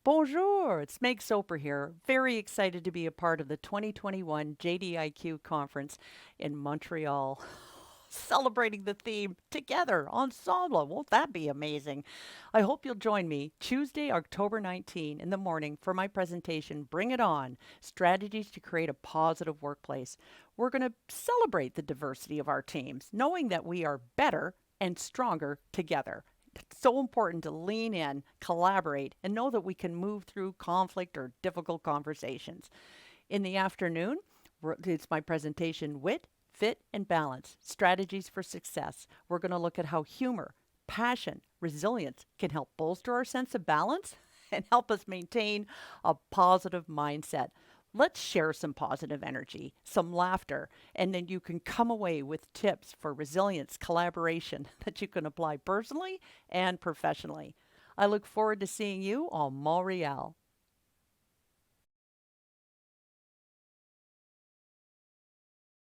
Bonjour, it's Meg Soper here. Very excited to be a part of the 2021 JDIQ conference in Montreal. Celebrating the theme together, ensemble. Won't that be amazing? I hope you'll join me Tuesday, October 19 in the morning for my presentation, Bring It On, Strategies to Create a Positive Workplace. We're going to celebrate the diversity of our teams, knowing that we are better and stronger together. It's so important to lean in, collaborate, and know that we can move through conflict or difficult conversations. In the afternoon, it's my presentation, Wit, Fit, and Balance, Strategies for Success. We're going to look at how humor, passion, resilience can help bolster our sense of balance and help us maintain a positive mindset. Let's share some positive energy, some laughter, and then you can come away with tips for resilience, collaboration that you can apply personally and professionally. I look forward to seeing you on Montreal.